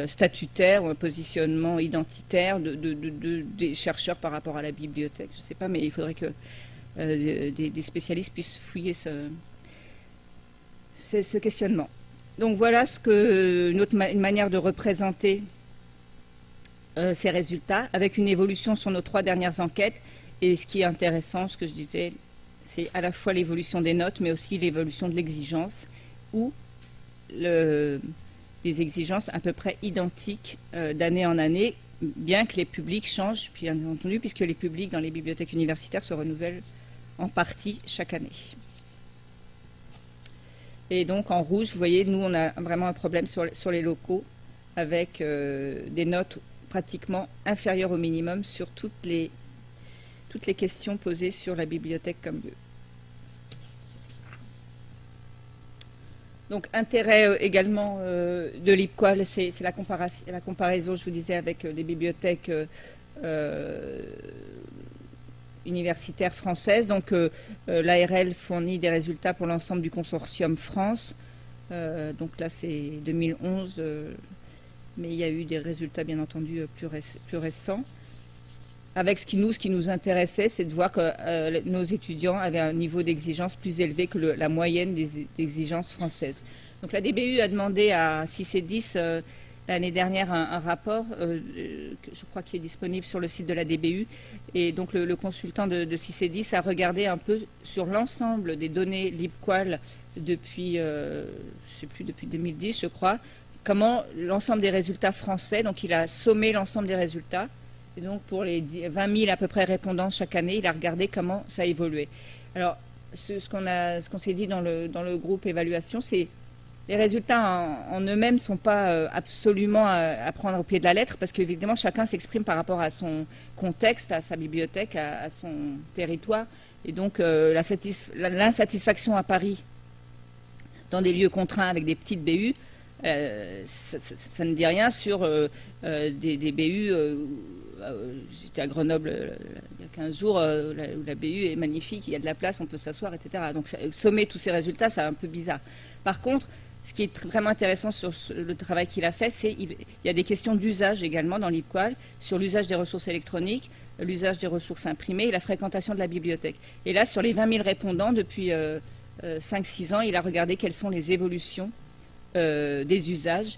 Speaker 1: statutaire ou un positionnement identitaire des chercheurs par rapport à la bibliothèque. Je ne sais pas, mais il faudrait que des spécialistes puissent fouiller ce questionnement. Donc voilà une manière de représenter ces résultats, avec une évolution sur nos 3 dernières enquêtes. Et ce qui est intéressant, ce que je disais, c'est à la fois l'évolution des notes, mais aussi l'évolution de l'exigence, où des exigences à peu près identiques d'année en année, bien que les publics changent, bien entendu, puisque les publics dans les bibliothèques universitaires se renouvellent en partie chaque année. Et donc en rouge, vous voyez, nous on a vraiment un problème sur les locaux, avec des notes pratiquement inférieures au minimum sur toutes les questions posées sur la bibliothèque comme lieu. Donc intérêt également de l'IPQUAL, c'est la comparaison, je vous disais, avec les bibliothèques universitaires françaises. Donc l'ARL fournit des résultats pour l'ensemble du consortium France. Donc là c'est 2011, mais il y a eu des résultats bien entendu plus récents. Avec ce qui nous intéressait, c'est de voir que nos étudiants avaient un niveau d'exigence plus élevé que la moyenne des exigences françaises. Donc la DBU a demandé à 6 et 10 l'année dernière un rapport, je crois qu'il est disponible sur le site de la DBU, et donc le consultant de 6 et 10 a regardé un peu sur l'ensemble des données LibQual depuis, je sais plus, depuis 2010 je crois, comment l'ensemble des résultats français, donc il a sommé l'ensemble des résultats. Et donc pour les 20 000 à peu près répondants chaque année, il a regardé comment ça a évolué. Alors ce qu'on s'est dit dans le groupe évaluation, c'est les résultats en eux-mêmes ne sont pas absolument à prendre au pied de la lettre, parce qu'évidemment chacun s'exprime par rapport à son contexte, à sa bibliothèque, à son territoire. Et donc l'insatisfaction à Paris dans des lieux contraints avec des petites BU, ça ne dit rien sur des BU. J'étais à Grenoble il y a 15 jours, où la BU est magnifique, il y a de la place, on peut s'asseoir, etc. Donc sommer tous ces résultats, c'est un peu bizarre. Par contre, ce qui est vraiment intéressant sur le travail qu'il a fait, c'est qu'il y a des questions d'usage également dans l'IPQUAL, sur l'usage des ressources électroniques, l'usage des ressources imprimées et la fréquentation de la bibliothèque. Et là, sur les 20 000 répondants, depuis 5-6 ans, il a regardé quelles sont les évolutions des usages,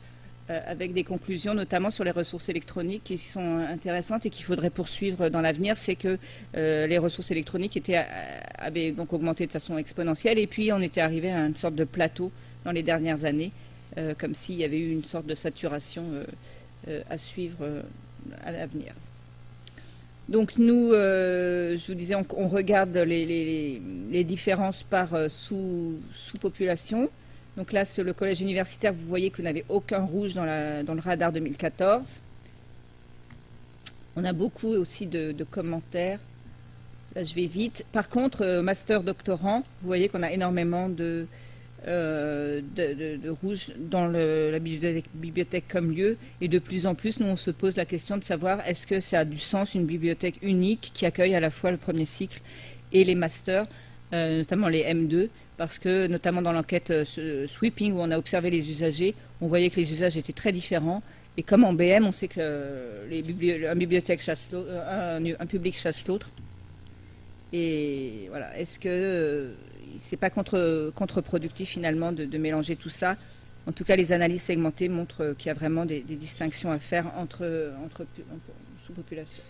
Speaker 1: avec des conclusions notamment sur les ressources électroniques qui sont intéressantes et qu'il faudrait poursuivre dans l'avenir. C'est que les ressources électroniques avaient donc augmenté de façon exponentielle, et puis on était arrivé à une sorte de plateau dans les dernières années, comme s'il y avait eu une sorte de saturation à suivre à l'avenir. Donc nous, je vous disais, on regarde les différences par sous-population. Donc là, sur le collège universitaire, vous voyez que vous n'avez aucun rouge dans le radar 2014. On a beaucoup aussi de commentaires. Là, je vais vite. Par contre, master doctorant, vous voyez qu'on a énormément de rouge dans la bibliothèque comme lieu. Et de plus en plus, nous, on se pose la question de savoir est-ce que ça a du sens, une bibliothèque unique qui accueille à la fois le premier cycle et les masters, notamment les M2. Parce que, notamment dans l'enquête Sweeping, où on a observé les usagers, on voyait que les usages étaient très différents. Et comme en BM, on sait que un public chasse l'autre. Et voilà, est-ce que c'est pas contre-productif finalement de mélanger tout ça? En tout cas, les analyses segmentées montrent qu'il y a vraiment des distinctions à faire entre sous-populations.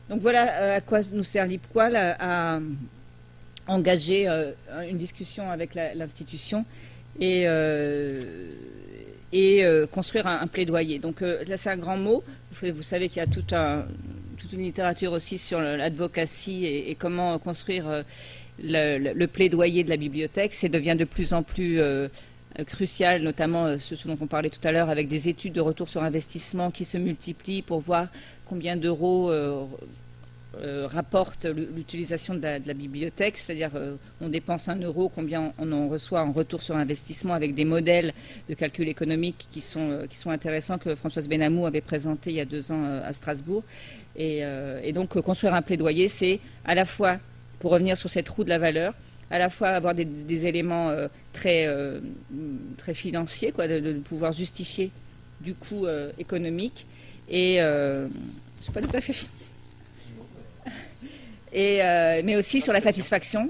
Speaker 1: Donc voilà à quoi nous sert l'IPQUAL, à engager une discussion avec l'institution et construire un plaidoyer. Donc là, c'est un grand mot. Vous savez qu'il y a toute une littérature aussi sur l'advocacy et comment construire le plaidoyer de la bibliothèque. Ça devient de plus en plus crucial, notamment ce dont on parlait tout à l'heure, avec des études de retour sur investissement qui se multiplient pour voir combien d'euros rapporte l'utilisation de la bibliothèque, c'est-à-dire on dépense 1 euro, combien on en reçoit en retour sur investissement, avec des modèles de calcul économique qui sont intéressants, que Françoise Benamou avait présenté il y a 2 ans à Strasbourg. Et donc construire un plaidoyer, c'est à la fois, pour revenir sur cette roue de la valeur, à la fois avoir des éléments très financiers, quoi, de pouvoir justifier du coût économique, et c'est pas tout à fait fini. Mais aussi sur la satisfaction,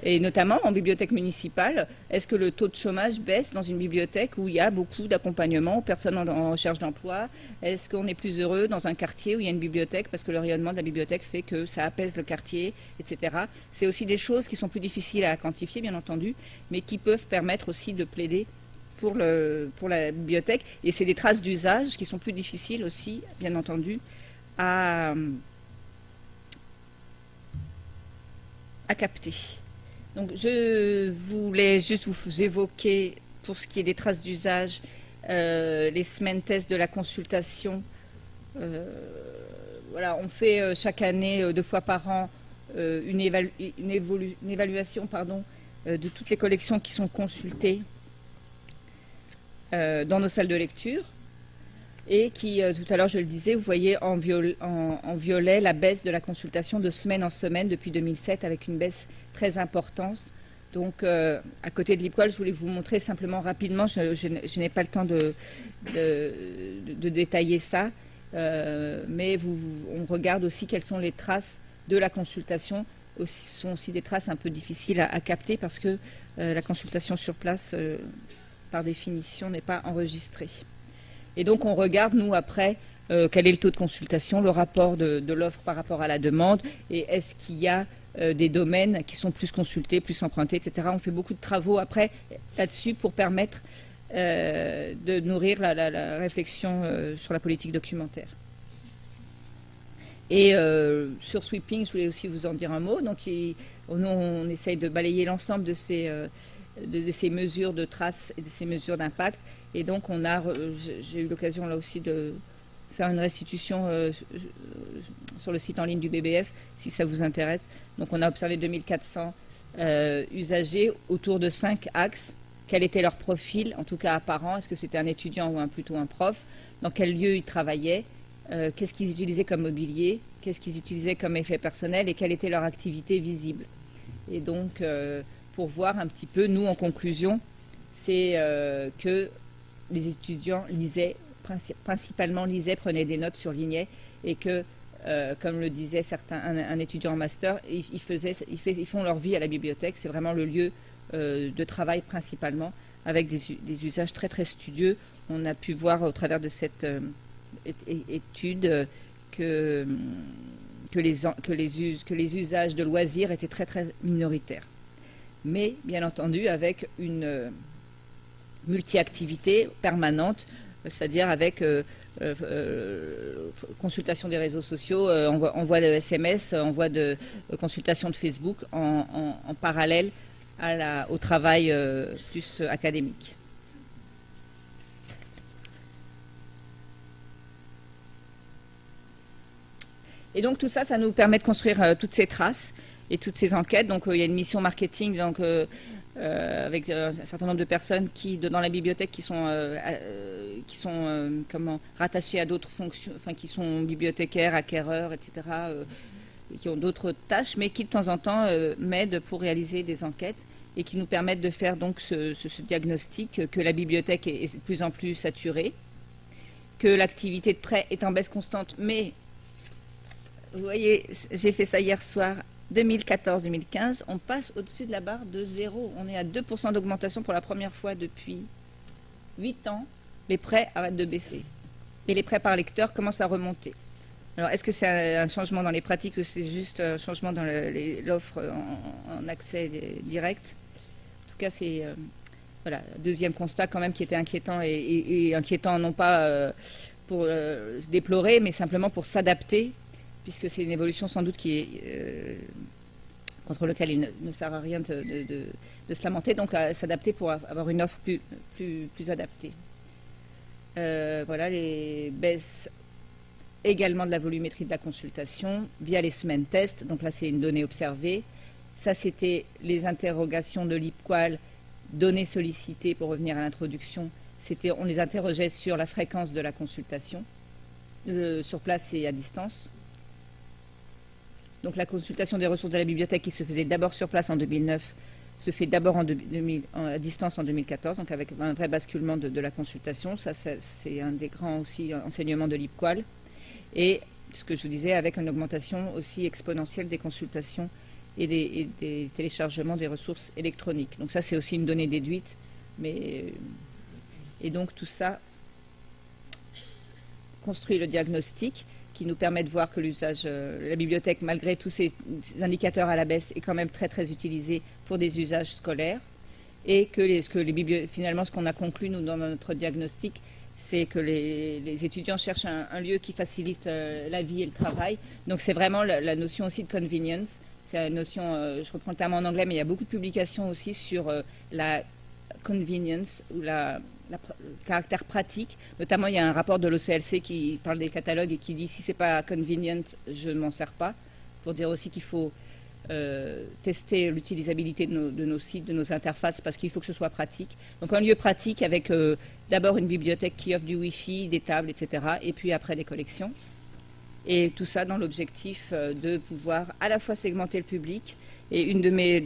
Speaker 1: et notamment en bibliothèque municipale, est-ce que le taux de chômage baisse dans une bibliothèque où il y a beaucoup d'accompagnement aux personnes en recherche d'emploi? Est-ce qu'on est plus heureux dans un quartier où il y a une bibliothèque parce que le rayonnement de la bibliothèque fait que ça apaise le quartier, etc. C'est aussi des choses qui sont plus difficiles à quantifier, bien entendu, mais qui peuvent permettre aussi de plaider pour la bibliothèque. Et c'est des traces d'usage qui sont plus difficiles aussi, bien entendu, à capter. Donc je voulais juste vous évoquer, pour ce qui est des traces d'usage, les semaines tests de la consultation. Voilà, on fait chaque année, 2 fois par an, une évaluation de toutes les collections qui sont consultées dans nos salles de lecture. Et qui, tout à l'heure je le disais, vous voyez en violet la baisse de la consultation de semaine en semaine depuis 2007, avec une baisse très importante. Donc à côté de l'IPQUAL, je voulais vous montrer simplement rapidement, je n'ai pas le temps de détailler ça, mais on regarde aussi quelles sont les traces de la consultation. Ce sont aussi des traces un peu difficiles à capter parce que la consultation sur place, par définition, n'est pas enregistrée. Et donc on regarde, nous, après, quel est le taux de consultation, le rapport de l'offre par rapport à la demande, et est-ce qu'il y a des domaines qui sont plus consultés, plus empruntés, etc. On fait beaucoup de travaux après là-dessus pour permettre de nourrir la réflexion sur la politique documentaire. Et sur Sweeping, je voulais aussi vous en dire un mot. Donc nous, on essaye de balayer l'ensemble de ces mesures de traces et de ces mesures d'impact. Et donc, j'ai eu l'occasion là aussi de faire une restitution sur le site en ligne du BBF, si ça vous intéresse. Donc, on a observé 2400 usagers autour de 5 axes. Quel était leur profil, en tout cas apparent? Est-ce que c'était un étudiant ou plutôt un prof? Dans quel lieu ils travaillaient? Qu'est-ce qu'ils utilisaient comme mobilier? Qu'est-ce qu'ils utilisaient comme effet personnel? Et quelle était leur activité visible? Et donc, pour voir un petit peu, nous, en conclusion, c'est que les étudiants principalement lisaient, prenaient des notes, surlignaient, et que, comme le disait un étudiant en master, ils font leur vie à la bibliothèque. C'est vraiment le lieu de travail principalement, avec des usages très très studieux. On a pu voir au travers de cette étude que les usages de loisirs étaient très très minoritaires. Mais bien entendu avec une multi-activité permanente, c'est-à-dire avec consultation des réseaux sociaux, envoi de SMS, envoi de consultation de Facebook en parallèle au travail plus académique. Et donc tout ça, ça nous permet de construire toutes ces traces et toutes ces enquêtes. Donc il y a une mission marketing donc, avec un certain nombre de personnes dans la bibliothèque qui sont rattachées à d'autres fonctions, enfin qui sont bibliothécaires, acquéreurs, etc., qui ont d'autres tâches, mais qui de temps en temps m'aident pour réaliser des enquêtes et qui nous permettent de faire donc ce diagnostic que la bibliothèque est de plus en plus saturée, que l'activité de prêt est en baisse constante, mais vous voyez, j'ai fait ça hier soir, 2014-2015, on passe au-dessus de la barre de 0. On est à 2% d'augmentation pour la première fois depuis 8 ans. Les prêts arrêtent de baisser. Et les prêts par lecteur commencent à remonter. Alors, est-ce que c'est un changement dans les pratiques ou c'est juste un changement dans l'offre en accès direct? En tout cas, c'est voilà, deuxième constat quand même qui était inquiétant et inquiétant non pas pour déplorer, mais simplement pour s'adapter, puisque c'est une évolution sans doute qui est contre laquelle il ne sert à rien de se lamenter, donc à s'adapter pour avoir une offre plus adaptée. Voilà, les baisses également de la volumétrie de la consultation via les semaines tests. Donc là, c'est une donnée observée. Ça, c'était les interrogations de l'IPQUAL, données sollicitées pour revenir à l'introduction. On les interrogeait sur la fréquence de la consultation, sur place et à distance. Donc la consultation des ressources de la bibliothèque qui se faisait d'abord sur place en 2009 se fait d'abord à distance en 2014, donc avec un vrai basculement de la consultation. Ça, c'est un des grands aussi enseignements de l'IPQUAL. Et ce que je vous disais, avec une augmentation aussi exponentielle des consultations et des téléchargements des ressources électroniques. Donc ça, c'est aussi une donnée déduite. Et donc tout ça construit le diagnostic qui nous permet de voir que la bibliothèque, malgré tous ces indicateurs à la baisse, est quand même très très utilisée pour des usages scolaires. et que finalement ce qu'on a conclu nous dans notre diagnostic, c'est que les étudiants cherchent un lieu qui facilite la vie et le travail. Donc c'est vraiment la notion aussi de convenience. C'est la notion, je reprends le terme en anglais, mais il y a beaucoup de publications aussi sur la convenience ou le caractère pratique. Notamment, il y a un rapport de l'OCLC qui parle des catalogues et qui dit si c'est pas convenient, je ne m'en sers pas. Pour dire aussi qu'il faut tester l'utilisabilité de nos sites, de nos interfaces, parce qu'il faut que ce soit pratique. Donc un lieu pratique avec d'abord une bibliothèque qui offre du Wi-Fi, des tables, etc. Et puis après des collections. Et tout ça dans l'objectif de pouvoir à la fois segmenter le public. Et une de mes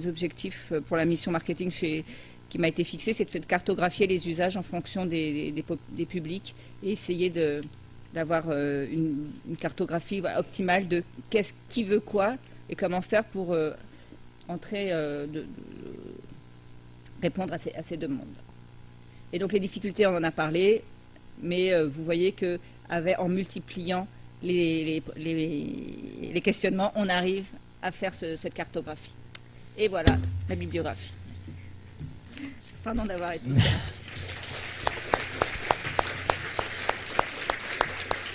Speaker 1: objectifs pour la mission marketing qui m'a été fixée, c'est de cartographier les usages en fonction des publics et essayer d'avoir une cartographie optimale de qui veut quoi et comment faire pour répondre à ces demandes. Et donc les difficultés, on en a parlé, mais vous voyez en multipliant les questionnements, on arrive à faire cette cartographie. Et voilà la bibliographie. Pardon d'avoir été si rapide.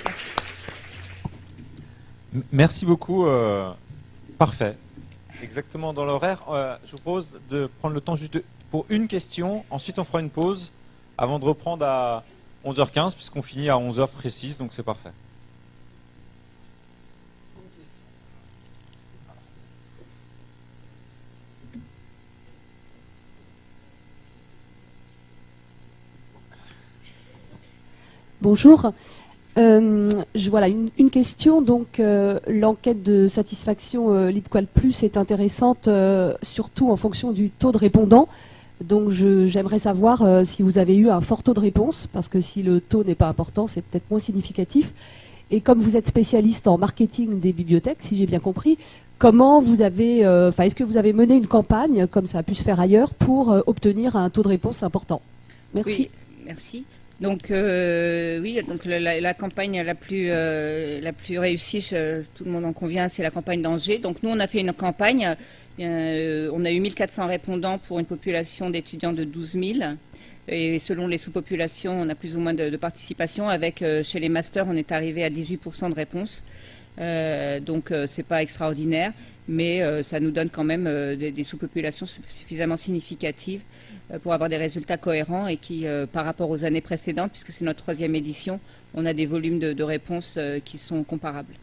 Speaker 1: Merci.
Speaker 2: Merci beaucoup. Parfait. Exactement dans l'horaire. Je vous propose de prendre le temps juste pour une question. Ensuite, on fera une pause avant de reprendre à 11h15, puisqu'on finit à 11h précise, donc c'est parfait.
Speaker 3: Bonjour. Voilà, une question. Donc, l'enquête de satisfaction LeadQual Plus est intéressante, surtout en fonction du taux de répondants. Donc, j'aimerais savoir si vous avez eu un fort taux de réponse, parce que si le taux n'est pas important, c'est peut-être moins significatif. Et comme vous êtes spécialiste en marketing des bibliothèques, si j'ai bien compris, comment vous avez, est-ce que vous avez mené une campagne, comme ça a pu se faire ailleurs, pour obtenir un taux de réponse important? Merci.
Speaker 1: Oui, merci. Donc oui, donc la campagne la plus réussie, tout le monde en convient, c'est la campagne d'Angers. Donc nous, on a fait une campagne, on a eu 1400 répondants pour une population d'étudiants de 12 000. Et selon les sous-populations, on a plus ou moins de participation. Chez les masters, on est arrivé à 18% de réponse. Donc c'est pas extraordinaire, mais ça nous donne quand même des sous-populations suffisamment significatives pour avoir des résultats cohérents et qui, par rapport aux années précédentes, puisque c'est notre 3e édition, on a des volumes de réponses qui sont comparables.